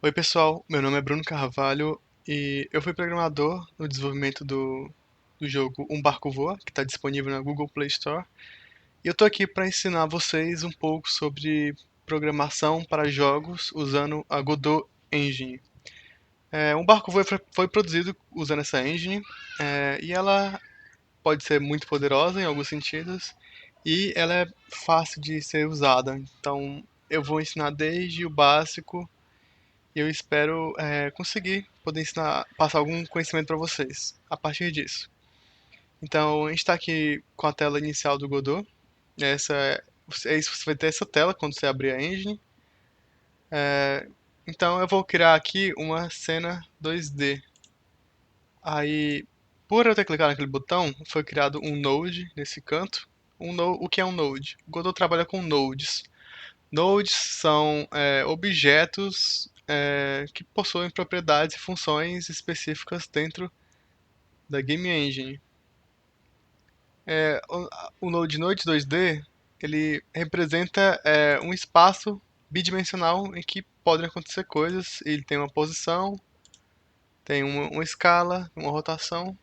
Oi pessoal, meu nome é Bruno Carvalho e eu fui programador no desenvolvimento do jogo Um Barco Voa, que está disponível na Google Play Store. E eu tô aqui para ensinar vocês um pouco sobre programação para jogos usando a Godot Engine. Um Barco Voa foi produzido usando essa engine e ela pode ser muito poderosa em alguns sentidos e ela é fácil de ser usada. Então eu vou ensinar desde o básico e eu espero conseguir poder ensinar, passar algum conhecimento para vocês a partir disso. Então, a gente está aqui com a tela inicial do Godot. Essa é isso, você vai ter essa tela quando você abrir a engine. Então, eu vou criar aqui uma cena 2D. Aí, por eu ter clicado naquele botão, foi criado um node nesse canto. O que é um node? O Godot trabalha com nodes. Nodes são objetos que possuem propriedades e funções específicas dentro da Game Engine. O Node 2D ele representa um espaço bidimensional em que podem acontecer coisas. Ele tem uma posição, tem uma escala, uma rotação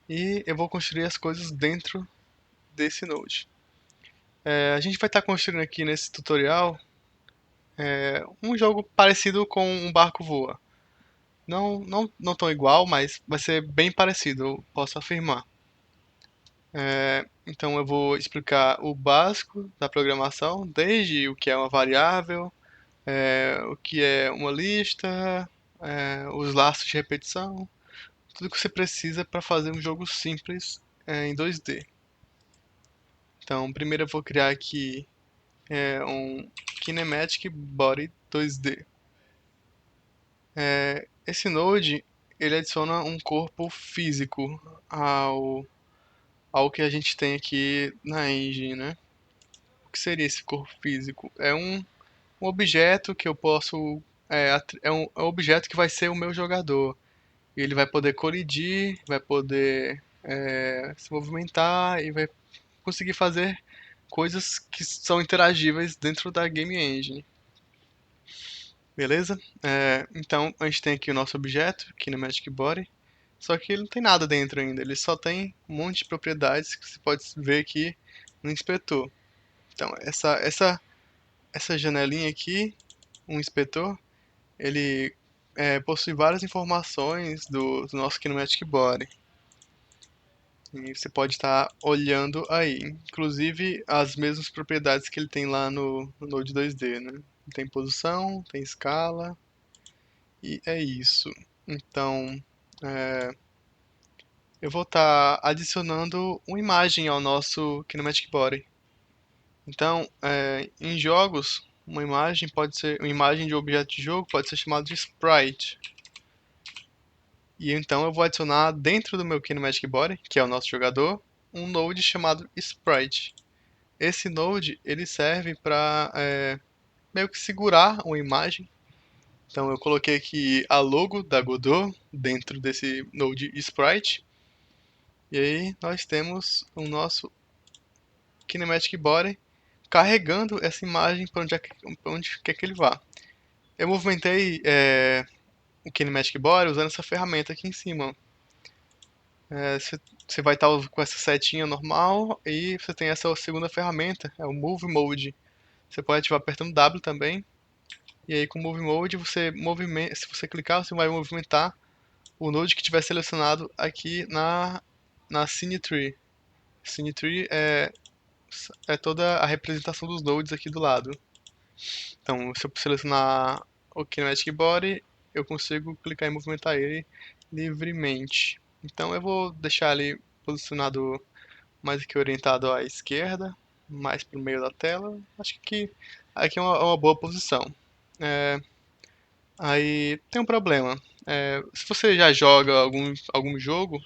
e eu vou construir as coisas dentro desse node. A gente vai estar construindo aqui nesse tutorial um jogo parecido com um barco voa. Não tão igual, mas vai ser bem parecido, eu posso afirmar. Então eu vou explicar o básico da programação, desde o que é uma variável, o que é uma lista, os laços de repetição, tudo que você precisa para fazer um jogo simples em 2D. Então primeiro eu vou criar aqui um Kinematic Body 2D. Esse node ele adiciona um corpo físico ao que a gente tem aqui na engine, né? O que seria esse corpo físico? É um objeto que eu posso. É um objeto que vai ser o meu jogador. Ele vai poder colidir, vai poder se movimentar e vai conseguir fazer coisas que são interagíveis dentro da Game Engine. Beleza? Então a gente tem aqui o nosso objeto, Kinematic Body. Só que ele não tem nada dentro ainda, ele só tem um monte de propriedades que você pode ver aqui no inspetor. Então, essa janelinha aqui, um inspetor, ele possui várias informações do nosso Kinematic Body. E você pode estar olhando aí, inclusive as mesmas propriedades que ele tem lá no Node 2D, né? Tem posição, tem escala, e é isso. Então, é, eu vou estar adicionando uma imagem ao nosso Kinematic Body. Então, em jogos, uma imagem de objeto de jogo pode ser chamada de sprite. E então eu vou adicionar dentro do meu Kinematic Body, que é o nosso jogador, um node chamado sprite. Esse node ele serve para meio que segurar uma imagem. Então eu coloquei aqui a logo da Godot dentro desse node sprite. E aí nós temos o nosso Kinematic Body carregando essa imagem para onde quer que ele vá. Eu movimentei o Kinematic Body usando essa ferramenta aqui em cima. Você vai estar com essa setinha normal e você tem essa segunda ferramenta, é o Move Mode. Você pode ativar apertando W também. E aí com o Move Mode você movimenta, se você clicar, você vai movimentar o node que tiver selecionado aqui na Scene Tree. Scene Tree é toda a representação dos nodes aqui do lado. Então, se eu selecionar o Kinetic Body, eu consigo clicar e movimentar ele livremente. Então, eu vou deixar ele posicionado mais aqui orientado à esquerda, mais para o meio da tela. Acho que aqui é uma boa posição. É, Aí tem um problema. Se você já joga algum jogo,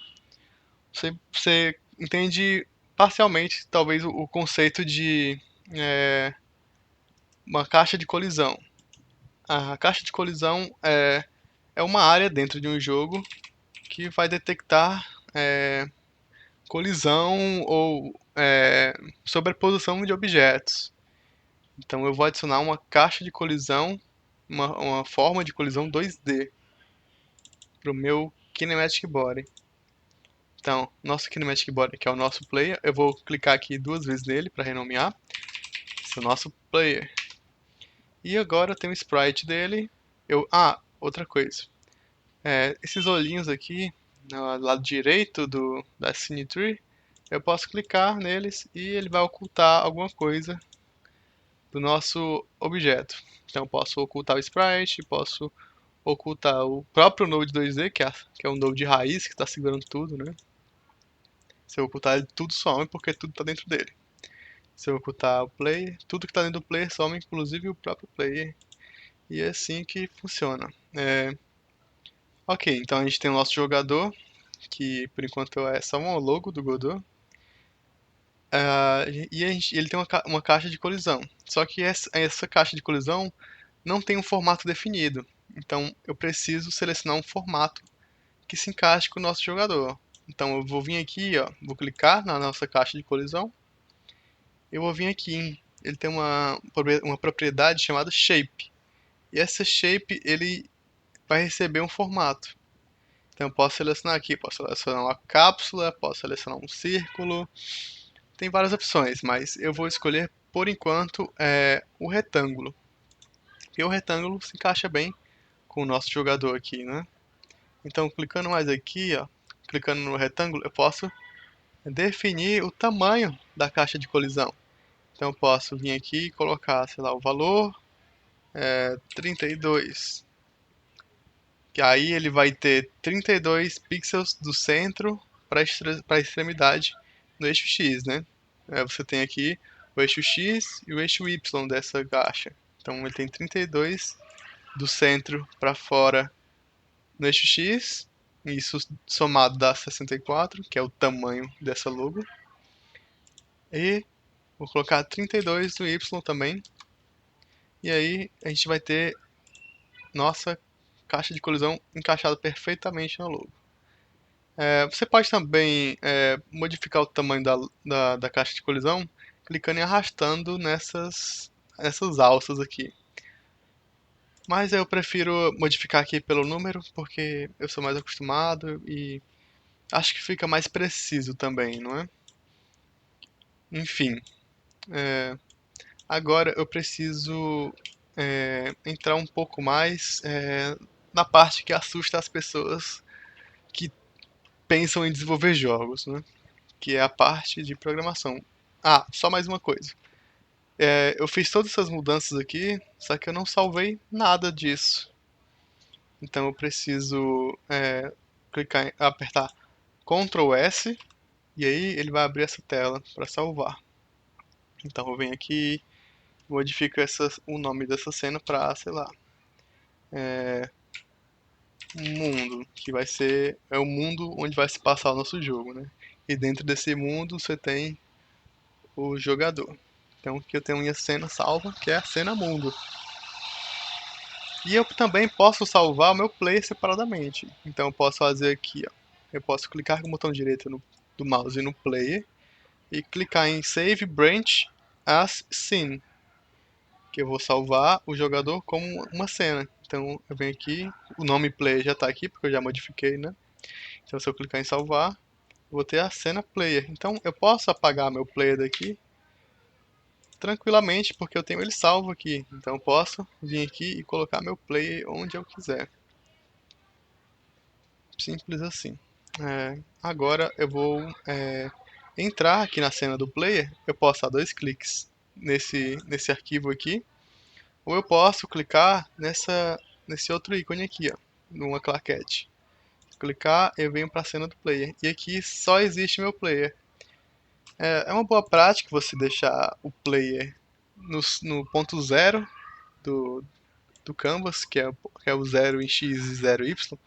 você entende parcialmente, talvez, o conceito de é, uma caixa de colisão. A caixa de colisão é uma área dentro de um jogo que vai detectar colisão ou sobreposição de objetos. Então eu vou adicionar uma caixa de colisão uma forma de colisão 2D para o meu Kinematic Body. Então, nosso Kinematic Body, que é o nosso player, eu vou clicar aqui 2 vezes nele para renomear. Esse é o nosso player. E agora eu tenho o sprite dele. Outra coisa. Esses olhinhos aqui, no lado direito da Scene Tree, eu posso clicar neles e ele vai ocultar alguma coisa do nosso objeto. Então eu posso ocultar o sprite, posso ocultar o próprio Node 2D, que é um Node raiz que está segurando tudo, né? Se eu ocultar ele, tudo some porque tudo está dentro dele. Se eu ocultar o player, tudo que está dentro do player some, inclusive o próprio player. E é assim que funciona. Ok, então a gente tem o nosso jogador, que por enquanto é só um logo do Godot. Ele tem uma caixa de colisão. Só que essa caixa de colisão não tem um formato definido. Então eu preciso selecionar um formato que se encaixe com o nosso jogador. Então eu vou vir aqui, ó, vou clicar na nossa caixa de colisão. Eu vou vir aqui. Ele tem uma propriedade chamada Shape. E essa Shape ele vai receber um formato. Então eu posso selecionar aqui, posso selecionar uma cápsula, posso selecionar um círculo. Tem várias opções, mas eu vou escolher por enquanto o retângulo. E o retângulo se encaixa bem com o nosso jogador aqui, né? Então clicando mais aqui, ó, clicando no retângulo, eu posso definir o tamanho da caixa de colisão. Então eu posso vir aqui e colocar, sei lá, o valor 32. Que aí ele vai ter 32 pixels do centro para a extremidade no eixo X, né? Você tem aqui o eixo X e o eixo Y dessa caixa. Então ele tem 32 do centro para fora no eixo X, isso somado dá 64, que é o tamanho dessa logo. E vou colocar 32 do Y também. E aí a gente vai ter nossa caixa de colisão encaixada perfeitamente na logo. Você pode também modificar o tamanho da caixa de colisão clicando e arrastando nessas alças aqui. Mas eu prefiro modificar aqui pelo número porque eu sou mais acostumado e acho que fica mais preciso também, não é? Enfim, agora eu preciso entrar um pouco mais na parte que assusta as pessoas que pensam em desenvolver jogos, né? Que é a parte de programação. Só mais uma coisa. Eu fiz todas essas mudanças aqui, só que eu não salvei nada disso. Então eu preciso apertar Ctrl S e aí ele vai abrir essa tela para salvar. Então eu venho aqui, modifico o nome dessa cena para, sei lá, mundo, que vai ser o mundo onde vai se passar o nosso jogo, né? E dentro desse mundo você tem o jogador. Então aqui eu tenho minha cena salva, que é a cena mundo. E eu também posso salvar o meu player separadamente. Então eu posso fazer aqui, ó. Eu posso clicar com o botão direito do mouse no player e clicar em Save Branch as Scene, que eu vou salvar o jogador como uma cena. Então eu venho aqui, o nome player já está aqui porque eu já modifiquei, né? Então se eu clicar em salvar, eu vou ter a cena player. Então eu posso apagar meu player daqui tranquilamente porque eu tenho ele salvo aqui. Então eu posso vir aqui e colocar meu player onde eu quiser. Simples assim. Agora eu vou entrar aqui na cena do player. Eu posso dar 2 cliques nesse arquivo aqui, ou eu posso clicar nesse outro ícone aqui, ó, numa claquete. Clicar, eu venho para a cena do player. E aqui só existe meu player. É uma boa prática você deixar o player no ponto zero do canvas, que é o 0 em x e 0 em y,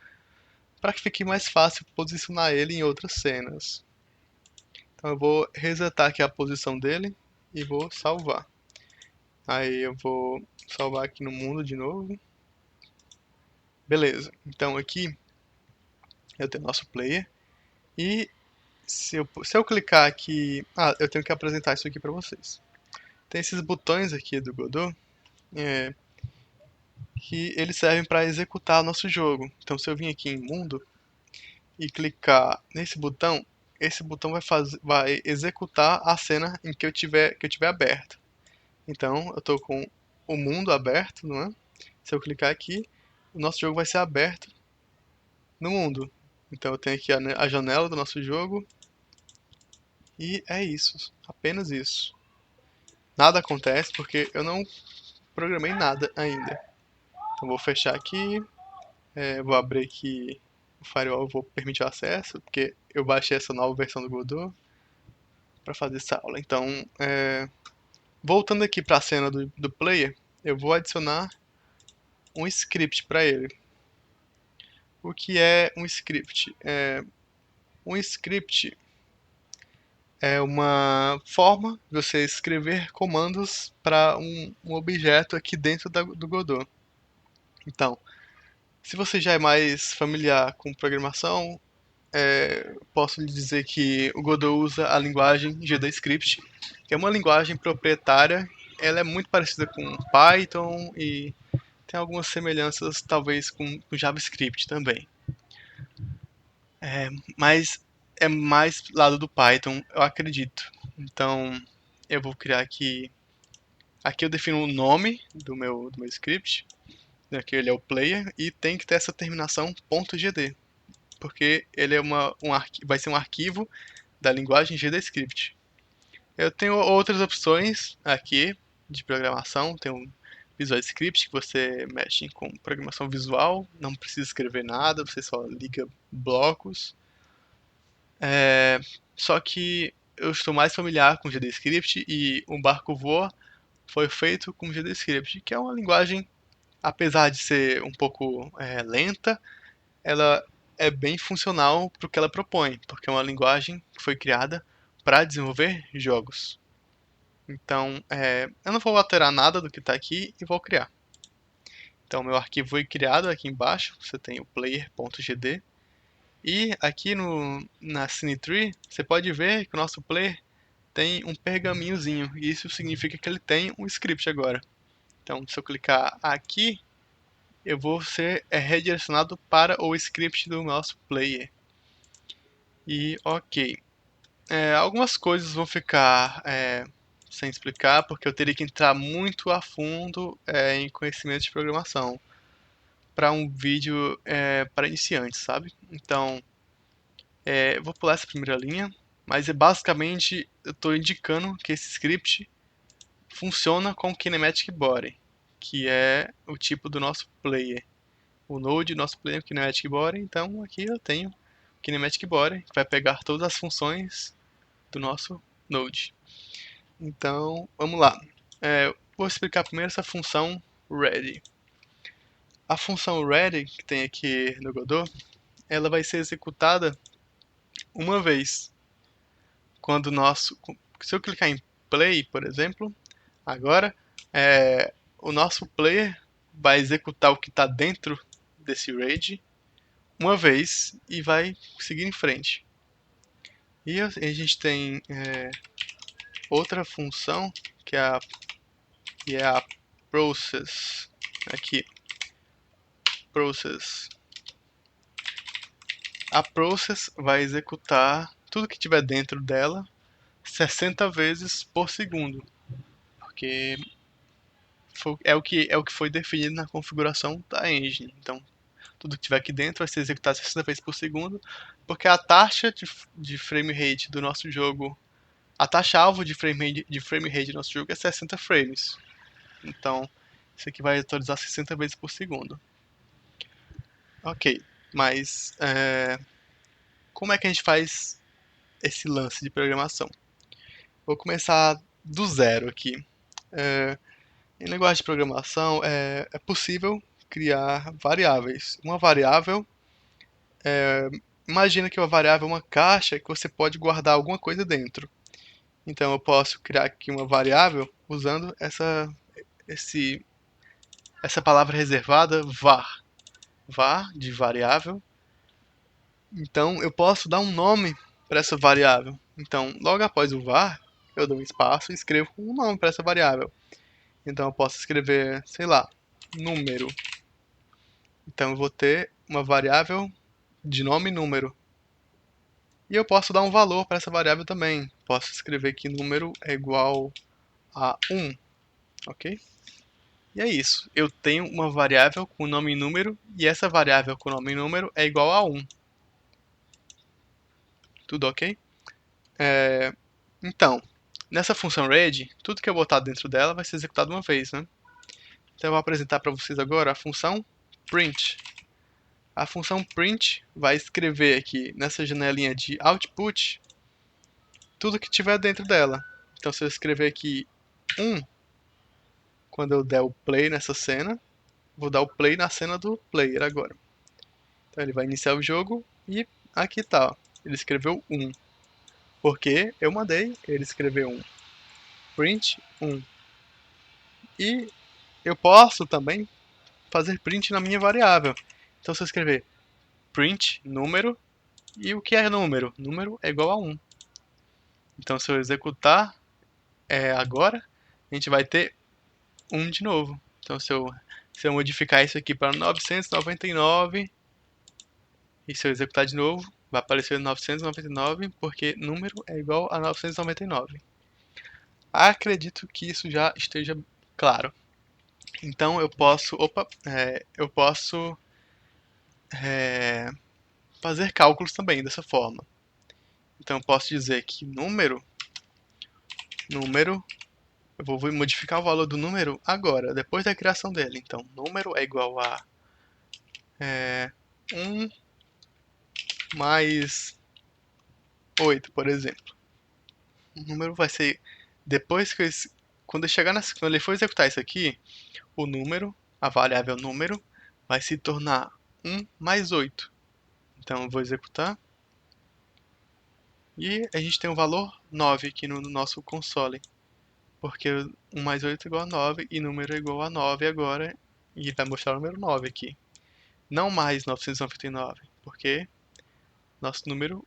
para que fique mais fácil posicionar ele em outras cenas. Então eu vou resetar aqui a posição dele e vou salvar. Aí eu vou salvar aqui no mundo de novo. Beleza, então aqui eu tenho nosso player. E se eu clicar aqui... eu tenho que apresentar isso aqui para vocês. Tem esses botões aqui do Godot. que eles servem para executar nosso jogo. Então, se eu vim aqui em mundo e clicar nesse botão, esse botão vai executar a cena em que eu tiver aberto. Então, eu estou com o mundo aberto, não é? Se eu clicar aqui, o nosso jogo vai ser aberto no mundo. Então, eu tenho aqui a janela do nosso jogo e é isso, apenas isso. Nada acontece porque eu não programei nada ainda. Então, vou fechar aqui, vou abrir aqui o firewall, vou permitir o acesso, porque eu baixei essa nova versão do Godot para fazer essa aula. Então, voltando aqui para a cena do player, eu vou adicionar um script para ele. O que é um script? Um script é uma forma de você escrever comandos para um objeto aqui dentro do Godot. Então, se você já é mais familiar com programação, posso lhe dizer que o Godot usa a linguagem JavaScript, que é uma linguagem proprietária. Ela é muito parecida com Python e tem algumas semelhanças, talvez, com JavaScript também. Mas é mais lado do Python, eu acredito. Então, eu vou criar aqui. Aqui eu defino o nome do meu script. Aqui ele é o player e tem que ter essa terminação .gd, porque ele é vai ser um arquivo da linguagem JavaScript. Eu tenho outras opções aqui de programação. Tem um Visual Script que você mexe com programação visual, não precisa escrever nada, você só liga blocos. Só que eu estou mais familiar com JavaScript e o Barco Voa foi feito com JavaScript, que é uma linguagem, apesar de ser um pouco lenta, ela é bem funcional para o que ela propõe, porque é uma linguagem que foi criada para desenvolver jogos. Então, eu não vou alterar nada do que está aqui e vou criar. Então, meu arquivo foi criado aqui embaixo, você tem o player.gd. E aqui na Scene Tree, você pode ver que o nosso player tem um pergaminhozinho. E isso significa que ele tem um script agora. Então, se eu clicar aqui, eu vou ser redirecionado para o script do nosso player. E ok. Algumas coisas vão ficar sem explicar, porque eu teria que entrar muito a fundo em conhecimento de programação para um vídeo para iniciantes, sabe? Então, eu vou pular essa primeira linha, mas basicamente eu estou indicando que esse script funciona com o Kinematic Body, que é o tipo do nosso player. O node do nosso player é o Kinematic Body, então aqui eu tenho o Kinematic Body, que vai pegar todas as funções do nosso node. Então, vamos lá. Vou explicar primeiro essa função ready. A função ready que tem aqui no Godot, ela vai ser executada uma vez. Se eu clicar em play, por exemplo, agora o nosso player vai executar o que está dentro desse RAID uma vez e vai seguir em frente. E a gente tem outra função que é a process aqui. Process. A process vai executar tudo que tiver dentro dela 60 vezes por segundo, porque é o que foi definido na configuração da engine. Então, tudo que tiver aqui dentro vai ser executado 60 vezes por segundo, porque a taxa de frame rate do nosso jogo, a taxa alvo de frame rate do nosso jogo é 60 frames. Então, isso aqui vai atualizar 60 vezes por segundo. Ok, mas como é que a gente faz esse lance de programação? Vou começar do zero aqui. Em linguagem de programação, é possível criar variáveis. Uma variável, imagina que uma variável é uma caixa que você pode guardar alguma coisa dentro. Então eu posso criar aqui uma variável usando essa palavra reservada var. Var de variável. Então eu posso dar um nome para essa variável. Então logo após o var, eu dou um espaço e escrevo um nome para essa variável. Então eu posso escrever, sei lá, número. Então eu vou ter uma variável de nome e número. E eu posso dar um valor para essa variável também. Posso escrever que número é igual a 1, ok? E é isso. Eu tenho uma variável com nome e número, e essa variável com nome e número é igual a 1. Tudo ok? Então, nessa função read, tudo que eu botar dentro dela vai ser executado uma vez, né? Então eu vou apresentar para vocês agora a função print. A função print vai escrever aqui nessa janelinha de output tudo que tiver dentro dela. Então se eu escrever aqui 1, quando eu der o play nessa cena, vou dar o play na cena do player agora. Então ele vai iniciar o jogo e aqui tá, ó, ele escreveu 1. Porque eu mandei ele escrever 1. Print 1. E eu posso também fazer print na minha variável. Então se eu escrever print número, e o que é número? Número é igual a 1. Então se eu executar agora, a gente vai ter 1 de novo. Então se eu modificar isso aqui para 999, e se eu executar de novo, vai aparecer 999, porque número é igual a 999. Acredito que isso já esteja claro. Então eu posso fazer cálculos também dessa forma. Então eu posso dizer que número, eu vou modificar o valor do número agora, depois da criação dele. Então número é igual a 1 mais 8, por exemplo. O número vai ser, depois que quando ele for executar isso aqui, o número, a variável número, vai se tornar 1 mais 8. Então eu vou executar. E a gente tem o valor 9 aqui no nosso console. Porque 1 mais 8 é igual a 9 e número é igual a 9 agora. E vai mostrar o número 9 aqui. Não mais 999, porque nosso número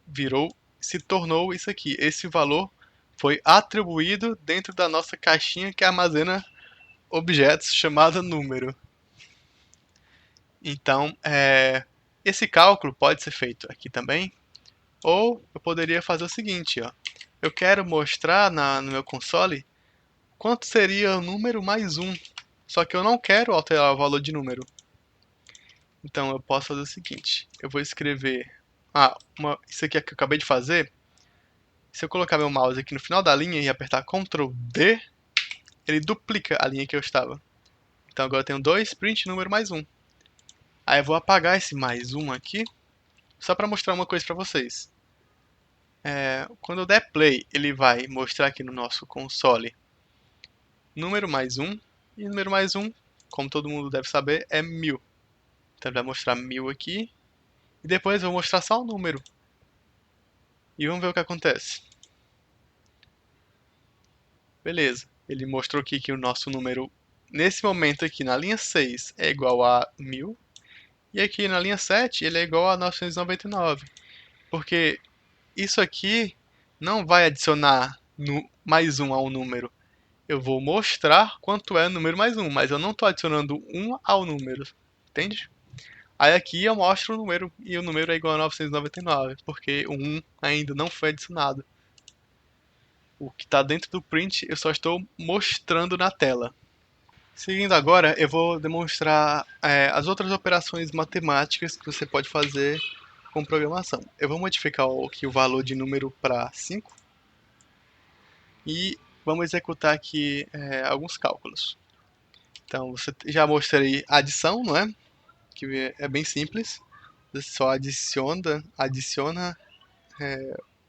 se tornou isso aqui. Esse valor foi atribuído dentro da nossa caixinha que armazena objetos chamada número. Então, esse cálculo pode ser feito aqui também. Ou eu poderia fazer o seguinte, ó. Eu quero mostrar no meu console quanto seria o número mais 1. Só que eu não quero alterar o valor de número. Então eu posso fazer o seguinte. Eu vou escrever... isso aqui que eu acabei de fazer. Se eu colocar meu mouse aqui no final da linha e apertar Ctrl D, ele duplica a linha que eu estava. Então agora eu tenho 2, print número mais 1. Aí eu vou apagar esse mais 1 aqui, só para mostrar uma coisa para vocês. Quando eu der play, ele vai mostrar aqui no nosso console número mais 1. E número mais 1, como todo mundo deve saber, é 1000. Então ele vai mostrar 1000 aqui. E depois eu vou mostrar só o número. E vamos ver o que acontece. Beleza. Ele mostrou aqui que o nosso número, nesse momento aqui, na linha 6, é igual a 1000. E aqui na linha 7, ele é igual a 999. Porque isso aqui não vai adicionar mais 1 ao número. Eu vou mostrar quanto é o número mais 1, mas eu não estou adicionando 1 ao número. Entende? Aí aqui eu mostro o número, e o número é igual a 999, porque o 1 ainda não foi adicionado. O que está dentro do print eu só estou mostrando na tela. Seguindo agora, eu vou demonstrar as outras operações matemáticas que você pode fazer com programação. Eu vou modificar aqui o valor de número para 5 e vamos executar aqui alguns cálculos. Então, já mostrei a adição, não é? Que é bem simples. Você só adiciona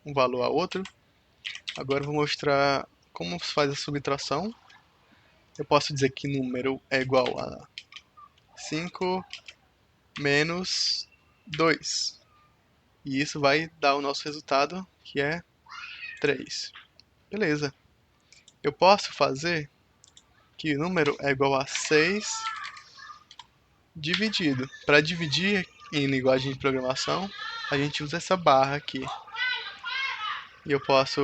um valor a outro. Agora eu vou mostrar como se faz a subtração. Eu posso dizer que número é igual a 5 menos 2. E isso vai dar o nosso resultado, que é 3. Beleza. Eu posso fazer que o número é igual a 6 dividido. Para dividir em linguagem de programação, a gente usa essa barra aqui. E eu posso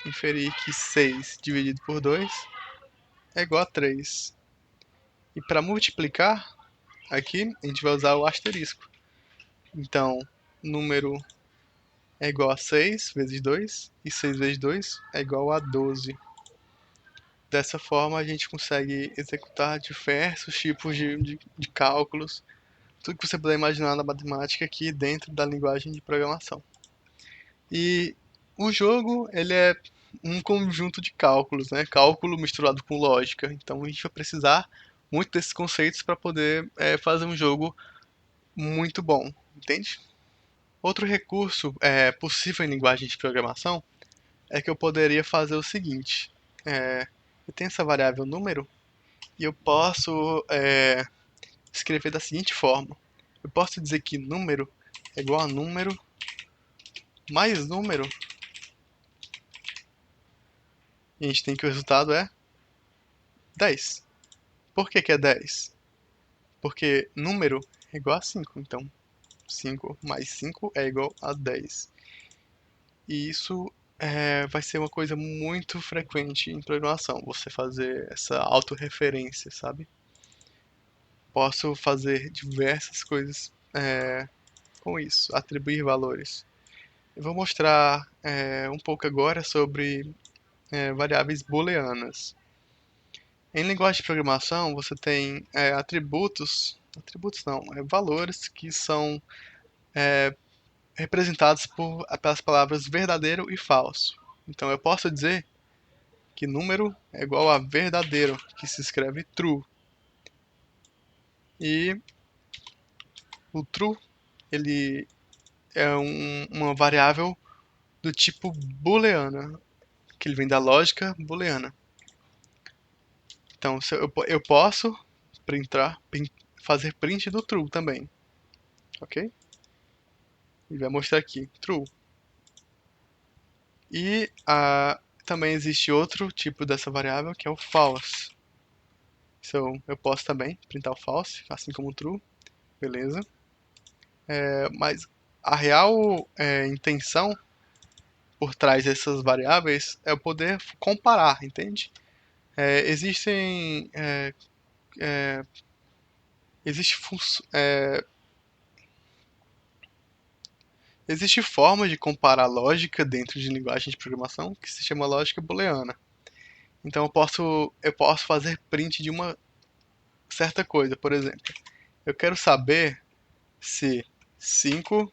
inferir que 6 dividido por 2 é igual a 3. E para multiplicar, aqui a gente vai usar o asterisco. Então, número é igual a 6 vezes 2, e 6 vezes 2 é igual a 12. Dessa forma, a gente consegue executar diversos tipos de cálculos, tudo que você puder imaginar na matemática aqui dentro da linguagem de programação. E o jogo, ele é um conjunto de cálculos, né? Cálculo misturado com lógica. Então a gente vai precisar muito desses conceitos para poder fazer um jogo muito bom, entende? Outro recurso possível em linguagem de programação é que eu poderia fazer o seguinte: eu tenho essa variável número e eu posso escrever da seguinte forma. Eu posso dizer que número é igual a número mais número, e a gente tem que o resultado é 10. Por que é 10? Porque número é igual a 5, então 5 mais 5 é igual a 10. E isso vai ser uma coisa muito frequente em programação, você fazer essa autorreferência, sabe? Posso fazer diversas coisas com isso, atribuir valores. Eu vou mostrar um pouco agora sobre variáveis booleanas. Em linguagem de programação, você tem atributos não, valores que são representados pelas palavras verdadeiro e falso. Então eu posso dizer que número é igual a verdadeiro, que se escreve true. E o true, ele é uma variável do tipo booleana, que ele vem da lógica booleana. Então eu posso fazer print do true também, ok? Ele vai mostrar aqui, true. E também existe outro tipo dessa variável, que é o false. Então, eu posso também printar o false, assim como o true, beleza. Mas a real intenção por trás dessas variáveis é o poder comparar, entende? Existem existe existe forma de comparar lógica dentro de linguagem de programação que se chama lógica booleana. Então eu posso fazer print de uma certa coisa, por exemplo. Eu quero saber se 5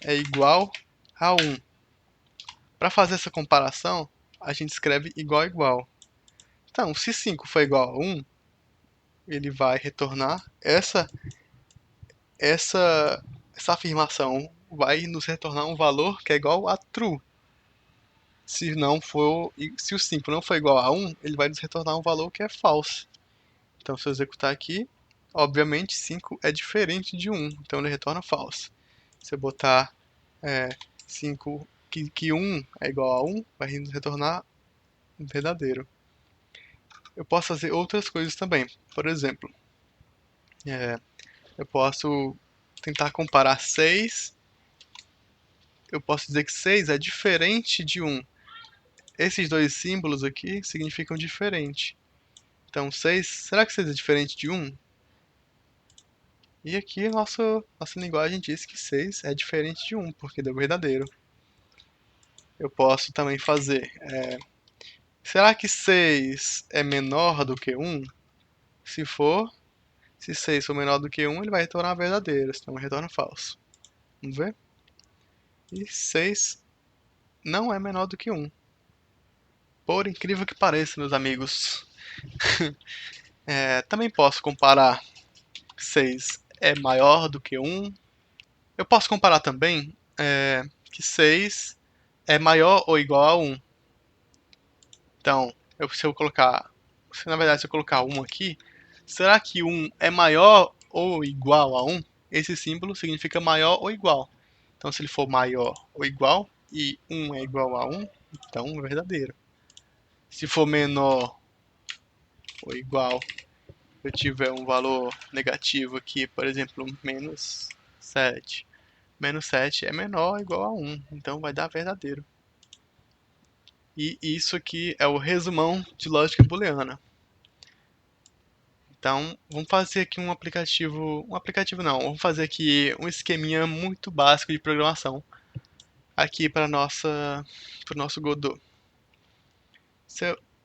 é igual a 1. Para fazer essa comparação, a gente escreve igual a igual. Então, se 5 for igual a 1, ele vai retornar essa, essa afirmação vai nos retornar um valor que é igual a true. Se o 5 não for igual a 1, ele vai nos retornar um valor que é false. Então, se eu executar aqui, obviamente 5 é diferente de 1, então ele retorna false. Se eu botar 5, que 1 é igual a 1, vai nos retornar verdadeiro. Eu posso fazer outras coisas também. Por exemplo, eu posso tentar comparar 6. Eu posso dizer que 6 é diferente de 1. Esses dois símbolos aqui significam diferente. Então, 6, será que 6 é diferente de 1? E aqui nossa linguagem diz que 6 é diferente de 1, porque deu verdadeiro. Eu posso também fazer. Será que 6 é menor do que 1? Se 6 for menor do que 1, ele vai retornar verdadeiro, senão retorna falso. Vamos ver? E 6 não é menor do que 1. Por incrível que pareça, meus amigos. Também posso comparar 6 é maior do que 1. Eu posso comparar também que 6 é maior ou igual a 1. Então, se eu colocar... na verdade, se eu colocar 1 aqui, será que 1 é maior ou igual a 1? Esse símbolo significa maior ou igual. Então, se ele for maior ou igual, e 1 é igual a 1, então é verdadeiro. Se for menor ou igual, eu tiver um valor negativo aqui, por exemplo, menos 7. Menos 7 é menor ou igual a 1, então vai dar verdadeiro. E isso aqui é o resumão de lógica booleana. Então, vamos fazer aqui um aplicativo não, vamos fazer aqui um esqueminha muito básico de programação aqui para o nosso Godot.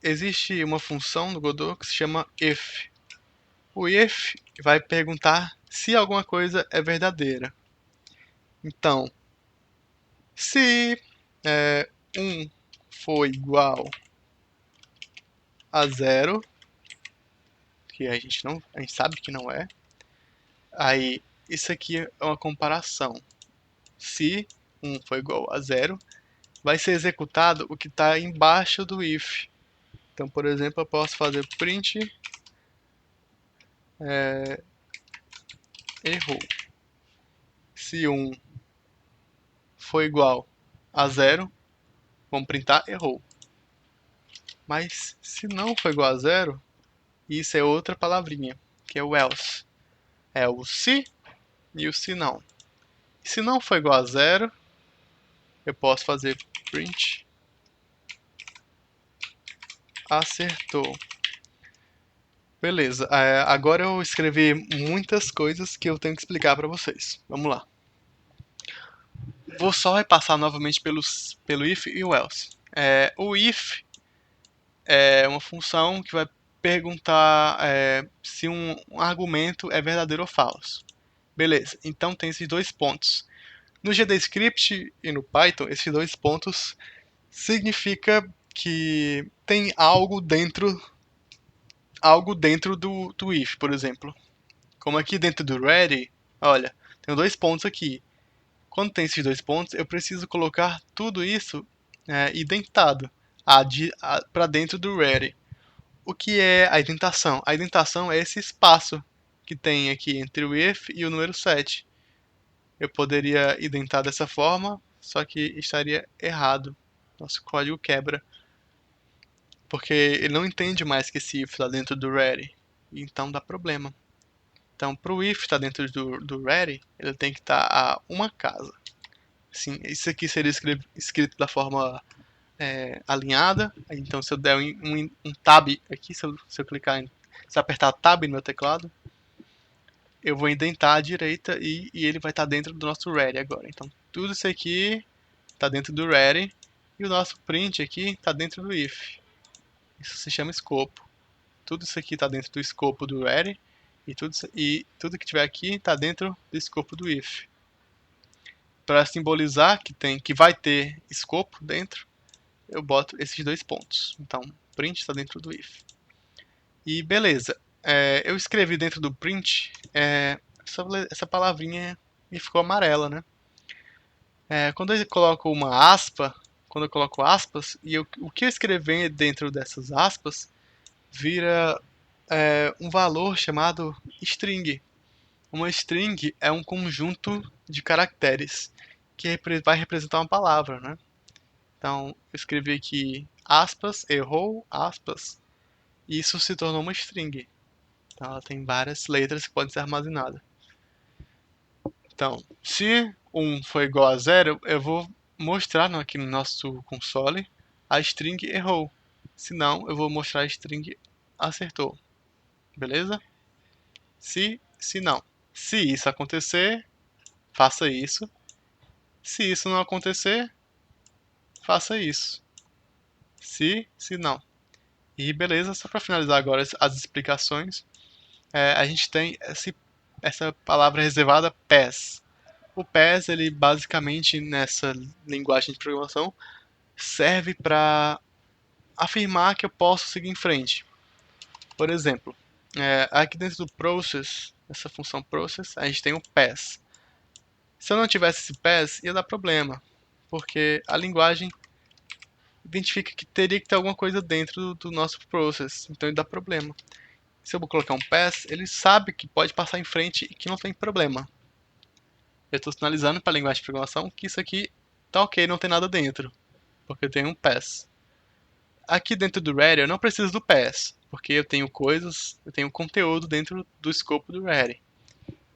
Existe uma função no Godot que se chama if. O if vai perguntar se alguma coisa é verdadeira. Então, se 1 for igual a 0, que a gente sabe que não é, aí isso aqui é uma comparação. Se 1 for igual a 0, vai ser executado o que está embaixo do if. Então, por exemplo, eu posso fazer print errou. Se 1 for igual a 0, vamos printar errou. Mas se não for igual a 0, isso é outra palavrinha, que é o else. É o se e o se não. Se não for igual a 0, eu posso fazer print acertou. Beleza, agora eu escrevi muitas coisas que eu tenho que explicar para vocês. Vamos lá. Vou só repassar novamente pelo if e o else. O if é uma função que vai perguntar se um argumento é verdadeiro ou falso. Beleza, então tem esses dois pontos. No JavaScript e no Python, esses dois pontos significa que tem algo dentro do if, por exemplo. Como aqui dentro do ready, olha, tem dois pontos aqui. Quando tem esses dois pontos, eu preciso colocar tudo isso identado para dentro do ready. O que é a indentação? A indentação é esse espaço que tem aqui entre o if e o número 7. Eu poderia identar dessa forma, só que estaria errado. Nosso código quebra. Porque ele não entende mais que esse if está dentro do ready. Então dá problema. Então, para o if estar dentro do ready, ele tem que estar a uma casa. Sim, isso aqui seria escrito da forma alinhada. Então, se eu der um tab aqui, se eu clicar se eu apertar tab no meu teclado, eu vou indentar à direita e ele vai estar dentro do nosso ready agora. Então, tudo isso aqui está dentro do ready e o nosso print aqui está dentro do if. Isso se chama escopo. Tudo isso aqui está dentro do escopo do ready e tudo que tiver aqui está dentro do escopo do if. Para simbolizar que vai ter escopo dentro, eu boto esses dois pontos. Então, print está dentro do if. E beleza, eu escrevi dentro do print essa palavrinha e ficou amarela, né? Quando eu coloco uma aspa, quando eu coloco aspas, e o que eu escrever dentro dessas aspas vira um valor chamado string. Uma string é um conjunto de caracteres que vai representar uma palavra, né? Então, eu escrevi aqui aspas, errou, aspas, e isso se tornou uma string. Então, ela tem várias letras que podem ser armazenadas. Então, se 1 for igual a 0, eu vou mostrar aqui no nosso console a string errou. Se não, eu vou mostrar a string acertou. Beleza? Se não. Se isso acontecer, faça isso. Se isso não acontecer, faça isso. Se não. E beleza, só para finalizar agora as explicações, a gente tem essa palavra reservada pass. O pass, ele basicamente nessa linguagem de programação serve para afirmar que eu posso seguir em frente. Por exemplo, aqui dentro do process, essa função process, a gente tem o pass. Se eu não tivesse esse pass, ia dar problema, porque a linguagem identifica que teria que ter alguma coisa dentro do nosso process, então ele dá problema. Se eu vou colocar um pass, ele sabe que pode passar em frente e que não tem problema. Eu estou sinalizando para a linguagem de programação que isso aqui tá ok, não tem nada dentro, porque eu tenho um pass. Aqui dentro do ready eu não preciso do pass, porque eu tenho conteúdo dentro do escopo do ready.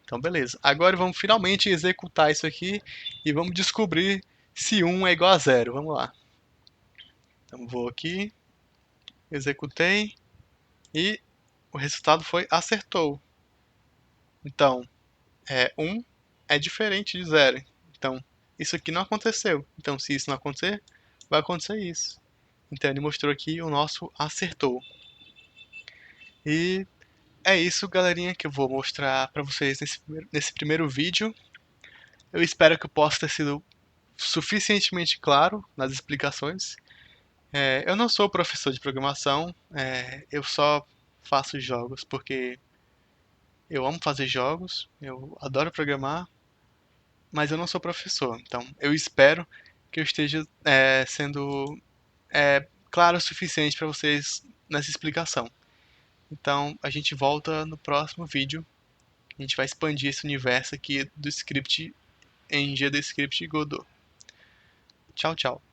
Então beleza, agora vamos finalmente executar isso aqui e vamos descobrir se 1 é igual a 0. Vamos lá. Então vou aqui, executei e o resultado foi acertou. Então, 1 é diferente de 0. Então, isso aqui não aconteceu. Então, se isso não acontecer, vai acontecer isso. Então, ele mostrou aqui o nosso acertou. E é isso, galerinha, que eu vou mostrar para vocês nesse primeiro vídeo. Eu espero que eu possa ter sido suficientemente claro nas explicações. Eu não sou professor de programação, eu só faço jogos porque eu amo fazer jogos, eu adoro programar, mas eu não sou professor. Então, eu espero que eu esteja sendo claro o suficiente para vocês nessa explicação. Então, a gente volta no próximo vídeo. A gente vai expandir esse universo aqui do script em GDScript e Godot. Tchau, tchau.